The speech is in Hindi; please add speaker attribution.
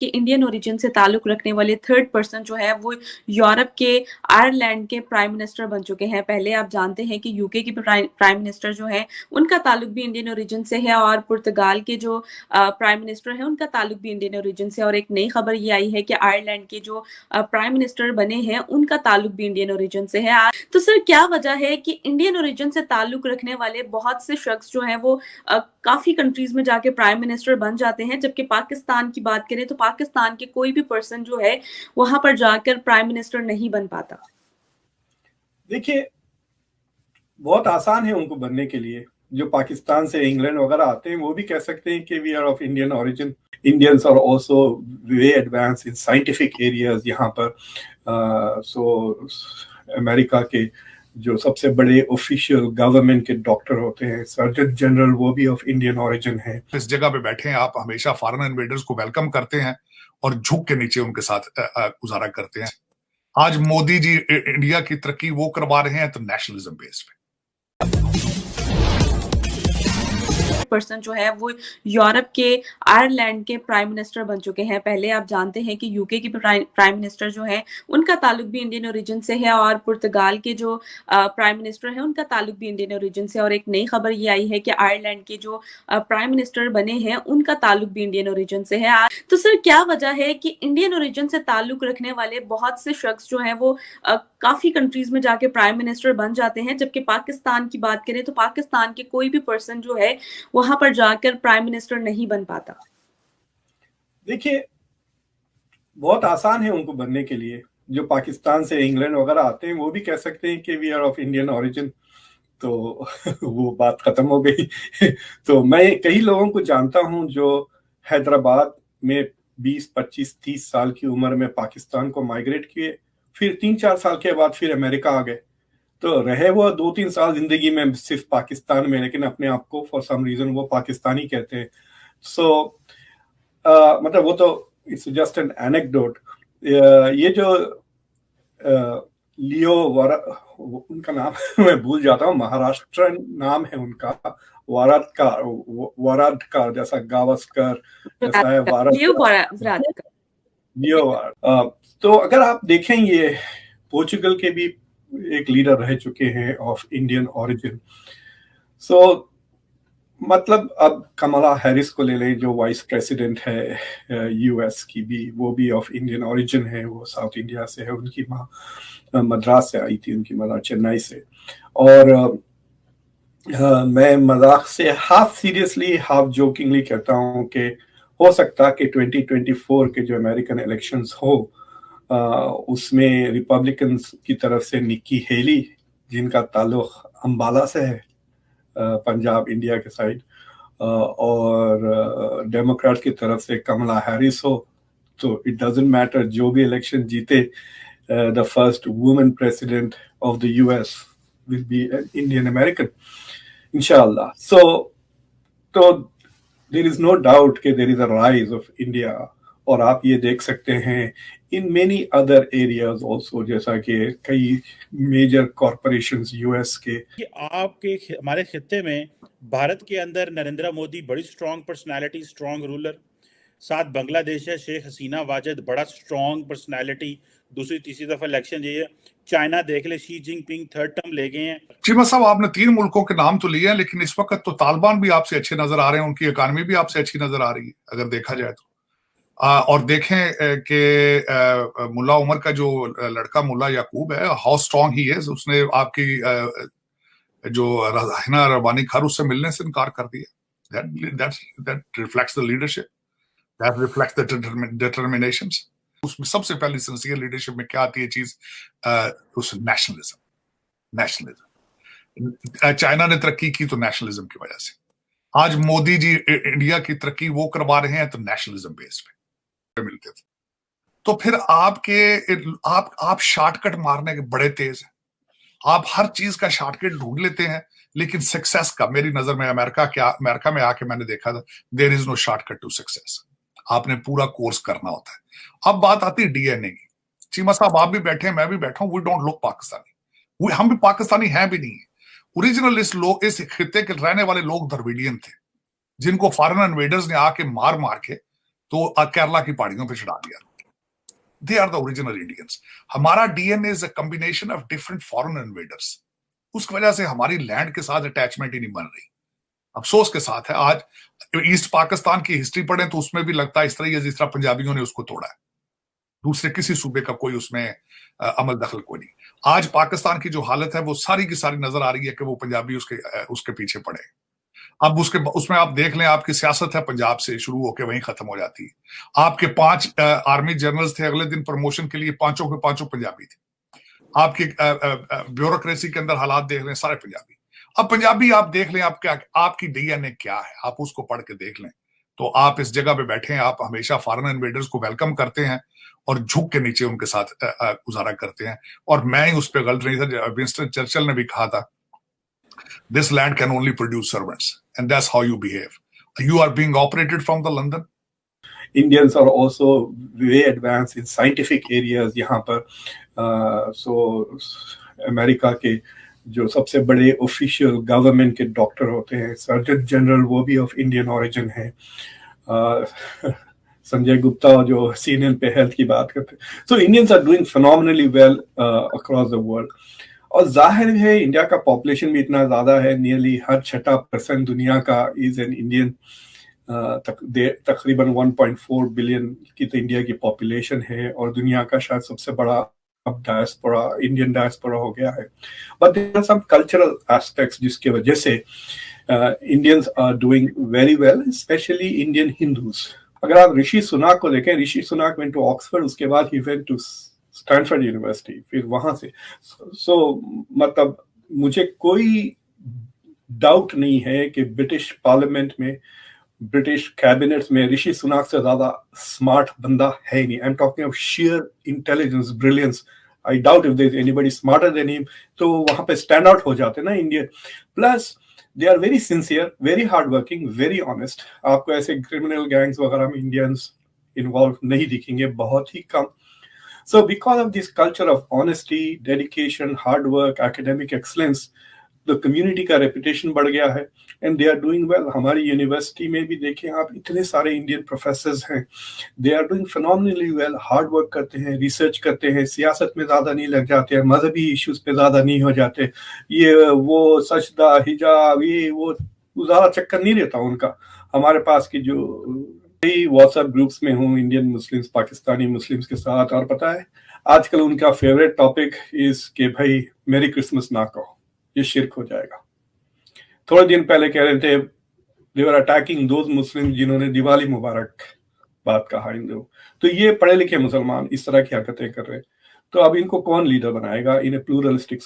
Speaker 1: कि इंडियन ओरिजिन से ताल्लुक़ रखने वाले थर्ड पर्सन जो है वो यूरोप के आयरलैंड के प्राइम मिनिस्टर बन चुके हैं। पहले आप जानते हैं कि यूके के प्राइम मिनिस्टर जो हैं, उनका ताल्लुक़ भी इंडियन ओरिजिन से है और पुर्तगाल के जो प्राइम मिनिस्टर हैं, उनका ताल्लुक़ भी इंडियन ओरिजिन से। और एक नई खबर ये आई है कि आयरलैंड के जो प्राइम मिनिस्टर बने हैं, उनका ताल्लुक़ भी इंडियन ओरिजिन से है। तो सर क्या वजह है कि इंडियन ओरिजिन से ताल्लुक़ रखने वाले बहुत से शख्स जो हैं वो काफ़ी कंट्रीज़ में जाके प्राइम मिनिस्टर बन जाते हैं, जबकि पाकिस्तान की बात करें तो पाकिस्तान के कोई भी पर्सन जो है, वहाँ पर जाकर प्राइम मिनिस्टर नहीं बन पाता?
Speaker 2: देखिए, बहुत आसान है उनको बनने के लिए। जो पाकिस्तान से इंग्लैंड वगैरह आते हैं, वो भी कह सकते हैं कि we are of Indian origin. Indians are also way advance in scientific areas यहाँ पर। सो अमेरिका के जो सबसे बड़े ऑफिशियल गवर्नमेंट के डॉक्टर होते हैं, सर्जन जनरल, वो भी ऑफ इंडियन ओरिजिन है।
Speaker 3: इस जगह पे बैठे हैं आप, हमेशा फॉरेन इन्वेडर्स को वेलकम करते हैं और झुक के नीचे उनके साथ गुजारा करते हैं। आज मोदी जी इंडिया की तरक्की वो करवा रहे हैं तो नेशनलिज्म बेस पे।
Speaker 1: पर्सन जो है वो यूरोप के आयरलैंड के प्राइम मिनिस्टर बन चुके हैं। पहले आप जानते हैं कि यूके के प्राइम मिनिस्टर जो हैं, उनका ताल्लुक़ भी इंडियन ओरिजिन से है और पुर्तगाल के जो प्राइम मिनिस्टर हैं, उनका ताल्लुक़ भी इंडियन ओरिजिन से। और एक नई खबर ये आई है कि आयरलैंड के जो प्राइम मिनिस्टर बने हैं, उनका ताल्लुक़ भी इंडियन ओरिजिन से है। तो सर क्या वजह है कि इंडियन ओरिजिन से ताल्लुक़ रखने वाले बहुत से शख्स जो हैं वो काफ़ी कंट्रीज़ में जाके प्राइम मिनिस्टर बन जाते हैं, जबकि पाकिस्तान की बात करें तो पाकिस्तान के कोई भी पर्सन जो है, वहाँ पर जाकर प्राइम मिनिस्टर नहीं बन पाता?
Speaker 2: देखिए, बहुत आसान है उनको बनने के लिए। जो पाकिस्तान से इंग्लैंड वगैरह आते हैं, वो भी कह सकते हैं कि we are of Indian origin. तो वो बात खत्म हो गई। तो मैं कई लोगों को जानता हूं जो हैदराबाद में 20, 25, 30 साल की उम्र में पाकिस्तान को माइग्रेट किए, फिर 3-4 साल के बाद फिर अमेरिका आ गए। तो रहे वो 2-3 साल जिंदगी में सिर्फ पाकिस्तान में, लेकिन अपने आप को फॉर सम रीजन वो पाकिस्तानी कहते हैं। सो मतलब वो तो इट्स जस्ट एन एनेक्डोट। ये जो लियो उनका नाम मैं भूल जाता हूँ, महाराष्ट्र नाम है उनका, वाराडकर जैसा गावस्कर जैसा है लियो। तो अगर आप देखें, ये पोर्चुगल के भी एक लीडर रह चुके हैं ऑफ इंडियन ओरिजिन। सो मतलब अब कमला हैरिस को ले लें, जो वाइस प्रेसिडेंट है यूएस की भी, वो भी ऑफ इंडियन ओरिजिन है। वो साउथ इंडिया से है, उनकी माँ मद्रास से आई थी, उनकी मदर चेन्नई से। और मैं मजाक से हाफ सीरियसली हाफ जोकिंगली कहता हूँ कि हो सकता कि 2024 के जो अमेरिकन इलेक्शंस हो, उसमें रिपब्लिकन्स की तरफ से निक्की हेली, जिनका ताल्लुक अंबाला से है, पंजाब इंडिया के साइड, और डेमोक्रेट की तरफ से कमला हैरिस हो। तो इट डजंट मैटर, जो भी इलेक्शन जीते, the first women president of the US will be an Indian American, इंशाल्लाह। तो देयर इज नो डाउट कि there is a rise of India. और आप ये देख सकते हैं in many other areas also, जैसा कि कई मेजर कॉरपोरेशंस यूएस के।
Speaker 4: आपके हमारे खित्ते में भारत के अंदर नरेंद्र मोदी बड़ी स्ट्रॉन्ग पर्सनालिटी, स्ट्रॉन्ग रूलर, साथ बांग्लादेश है शेख हसीना वाजिद, बड़ा स्ट्रॉन्ग पर्सनालिटी, दूसरी तीसरी दफा इलेक्शन ये है। चाइना देख ले, शी जिनपिंग थर्ड टर्म ले गए हैं।
Speaker 3: चीमा साहब, आपने 3 मुल्कों के नाम तो लिए हैं, लेकिन इस वक्त तो तालिबान भी आपसे अच्छे नजर आ रहे हैं, उनकी इकानमी भी आपसे अच्छी नजर आ रही है अगर देखा जाए तो। और देखें कि मुल्ला उमर का जो लड़का मुल्ला याकूब है, हाउ स्ट्रॉन्ग ही है, उसने आपकी जो हिना रबानी खर, उससे मिलने से इनकार कर दिया। That reflects the leadership, that reflects the determinations. उसमें सबसे पहली सिंसियर लीडरशिप में क्या आती है चीज, उस नेशनलिज्म। चाइना ने तरक्की की तो नेशनलिज्म की वजह से। आज मोदी जी इंडिया की तरक्की वो करवा रहे हैं तो नेशनलिज्म बेस पे मिलते थे। तो फिर आप शॉर्टकट मारने के बड़े तेज हैं, आप हर चीज का शॉर्टकट ढूंढ लेते हैं, लेकिन सक्सेस का, मेरी नजर में अमेरिका में आके मैंने देखा था, there is no shortcut to success. आपने पूरा कोर्स करना होता है। अब बात आती है डीएनए की। चीमा साहब, आप भी बैठे हैं, मैं भी बैठा हूं, वी डोंट लुक पाकिस्तानी, हम भी पाकिस्तानी हैं भी नहीं। ओरिजिनल इस खित्ते के रहने वाले लोग द्रविडियन थे, जिनको फॉरेन इन्वेडर्स ने आके मार के तो केरला की पहाड़ियों पे चढ़ा दिया। They are the original Indians. हमारा DNA is a combination of different foreign invaders. उसकी वजह से हमारी लैंड के साथ अटैचमेंट ही नहीं बन रही। अफसोस के साथ है, आज ईस्ट पाकिस्तान की हिस्ट्री पढ़ें तो उसमें भी लगता है इस तरह जिस तरह पंजाबियों ने उसको तोड़ा है। दूसरे किसी सूबे का कोई उसमें अमल दखल कोई नहीं। आज पाकिस्तान की जो हालत है वो सारी की सारी नजर आ रही है कि वो पंजाबी उसके पीछे पड़े। अब उसमें आप देख लें, आपकी सियासत है पंजाब से शुरू होकर वहीं खत्म हो जाती है। आपके 5 आर्मी जनरल्स थे, अगले दिन प्रमोशन के लिए 5 के 5 पंजाबी थे। आपकी ब्यूरोक्रेसी के अंदर हालात देख लें, सारे पंजाबी। अब पंजाबी आप देख लें, आपकी डीएनए क्या है, आप उसको पढ़ के देख लें, तो आप इस जगह पे बैठे हैं, आप हमेशा फॉरेन इन्वेडर्स को वेलकम करते हैं और झुक के नीचे उनके साथ गुजारा करते हैं। और मैं ही उस पर गलत नहीं था। विंस्टन चर्चिल ने भी कहा था, this land can only produce servants and that's how you behave. You are being operated from the London.
Speaker 2: Indians are also way advanced in scientific areas यहाँ पर। so अमेरिका के जो सबसे बड़े ऑफिशियल गवर्नमेंट के डॉक्टर होते हैं, सर्जन जनरल, वो भी ऑफ इंडियन ओरिजिन है। संजय गुप्ता जो CNN पे हेल्थ की बात करते हैं। So Indians are doing phenomenally well across the world. और जाहिर है इंडिया का पॉपुलेशन भी इतना ज्यादा है, नियरली हर 6% दुनिया का इज एन इंडियन। तकरीबन 1.4 बिलियन की तो इंडिया की पॉपुलेशन है, और दुनिया का शायद सबसे बड़ा अब डायस्पोरा, इंडियन डायस्पोरा हो गया है। But there are some cultural aspects जिसके वजह से Indians are doing very well, specially Indian Hindus. अगर आप ऋषि सुनाक को देखें, Rishi Sunak went to Oxford, उसके बाद ही वेंट टू स्टैनफोर्ड यूनिवर्सिटी, फिर वहां से। मतलब मुझे कोई डाउट नहीं है कि ब्रिटिश पार्लियामेंट में, ब्रिटिश कैबिनेट में ऋषि सुनाक से ज्यादा स्मार्ट बंदा है नहीं। I am talking of sheer intelligence, brilliance. I doubt if there is anybody smarter than him. तो वहां पे स्टैंड आउट हो जाते ना Indian. Plus they are very sincere, very hard working, very honest. आपको ऐसे क्रिमिनल गैंग्स वगैरह में इंडियंस इन्वॉल्व नहीं दिखेंगे, बहुत ही कम। So because of this culture of honesty, dedication, hard work, academic excellence, the community का reputation बढ़ गया है, and they are doing well. हमारी यूनिवर्सिटी में भी देखें आप, इतने सारे इंडियन प्रोफेसर्स हैं, they are doing phenomenally well, hard work करते हैं, रिसर्च करते हैं, सियासत में ज़्यादा नहीं लग जाते हैं, मजहबी इश्यूज पे ज़्यादा नहीं हो जाते, ये वो सजदा हिजाब ये वो ज़्यादा चक्कर नहीं रहता उनका। हमारे पास की जो व्हाट्सएप ग्रुप्स में हूँ इंडियन मुस्लिम्स, पाकिस्तानी मुस्लिम्स के साथ, और पता है आजकल उनका फेवरेट टॉपिक इज के भाई मेरी क्रिसमस ना कहो, ये शिर्क हो जाएगा। थोड़े दिन पहले कह रहे थे दे वर अटैकिंग दोज मुस्लिम जिन्होंने दिवाली मुबारक बात कहा हिंदू। तो ये पढ़े लिखे मुसलमान इस तरह की हरकतें कर रहे हैं, तो अब इनको कौन लीडर बनाएगा इन ए प्लूरलिस्टिक